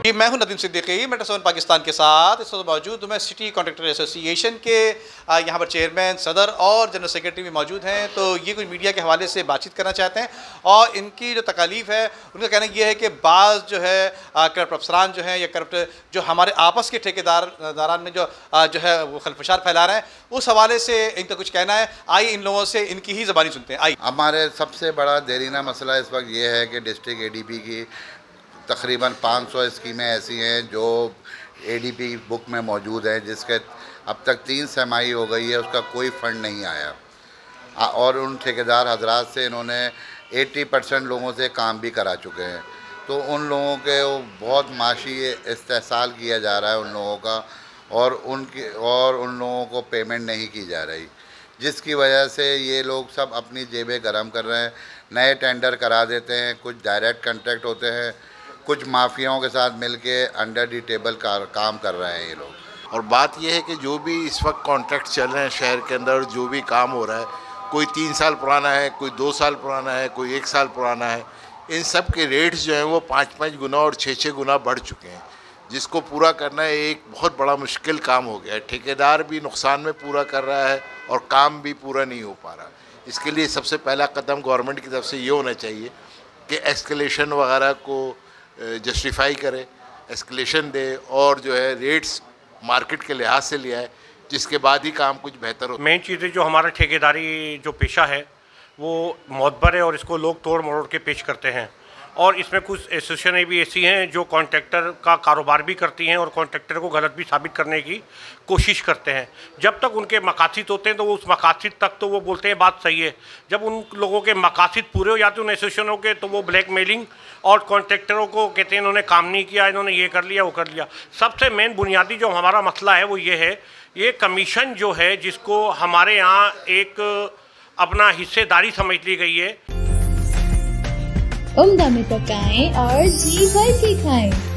जी, मैं हूं नदीम सिद्दीकी, मेट्रो 7 पाकिस्तान के साथ इस वक्त मौजूद हूं मैं सिटी कॉन्ट्रैक्टर एसोसिएशन के यहां पर चेयरमैन, सदर और जनरल सेक्रेटरी भी मौजूद हैं। तो ये कुछ मीडिया के हवाले से बातचीत करना चाहते हैं और इनकी जो तकालीफ है उनका कहना ये है कि बाज़ जो है करप्ट अफसरान जो हैं या करप्ट जो हमारे आपस के ठेकेदारान में जो है वो खलफशार फैला रहे हैं, उस हवाले से इनका कुछ कहना है। आइए इन लोगों से इनकी ही ज़बानी सुनते हैं। आइए। हमारे सबसे बड़ा देरीना मसला इस वक्त ये है कि डिस्ट्रिक्ट एडीपी की तकरीबन 500 स्कीमें ऐसी हैं जो एडीपी बुक में मौजूद हैं, जिसके अब तक 3 छमाही हो गई है, उसका कोई फ़ंड नहीं आया और उन ठेकेदार हजरात से इन्होंने 80% लोगों से काम भी करा चुके हैं। तो उन लोगों के बहुत माशी इस्तेहसाल किया जा रहा है उन लोगों का और उन लोगों को पेमेंट नहीं की जा रही, जिसकी वजह से ये लोग सब अपनी जेबें गरम कर रहे हैं। नए टेंडर करा देते हैं, कुछ डायरेक्ट कॉन्ट्रैक्ट होते हैं, कुछ माफियाओं के साथ मिलके अंडर दी टेबल काम कर रहे हैं ये लोग। और बात यह है कि जो भी इस वक्त कॉन्ट्रैक्ट चल रहे हैं शहर के अंदर, जो भी काम हो रहा है, कोई 3 साल पुराना है, कोई 2 साल पुराना है, कोई 1 साल पुराना है, इन सब के रेट्स जो हैं वो 5-5 गुना और 6-6 गुना बढ़ चुके हैं, जिसको पूरा करना एक बहुत बड़ा मुश्किल काम हो गया है। ठेकेदार भी नुकसान में पूरा कर रहा है और काम भी पूरा नहीं हो पा रहा। इसके लिए सबसे पहला कदम गवर्नमेंट की तरफ से ये होना चाहिए कि एस्केलेशन वगैरह को जस्टिफाई करे, एस्केलेशन दे और जो है रेट्स मार्केट के लिहाज से लिया है, जिसके बाद ही काम कुछ बेहतर हो। मेन चीज़ें जो हमारा ठेकेदारी जो पेशा है वो मोतबर है और इसको लोग तोड़ मरोड़ के पेश करते हैं। और इसमें कुछ एसोसिएशनें भी ऐसी हैं जो कॉन्ट्रैक्टर का कारोबार भी करती हैं और कॉन्ट्रैक्टर को गलत भी साबित करने की कोशिश करते हैं। जब तक उनके मकासद होते हैं तो वो उस मकासद तक तो वो बोलते हैं बात सही है, जब उन लोगों के मकासद पूरे हो जाते हैं उन एसोसिएशनों के, तो वो ब्लैकमेलिंग और कॉन्ट्रैक्टरों को कहते हैं इन्होंने काम नहीं किया, इन्होंने ये कर लिया वो कर लिया। सबसे मेन बुनियादी जो हमारा मसला है वो ये है, ये कमीशन जो है जिसको हमारे यहाँ एक अपना हिस्सेदारी समझ ली गई है। उम्दा में पकाएं और जी भर के खाएं।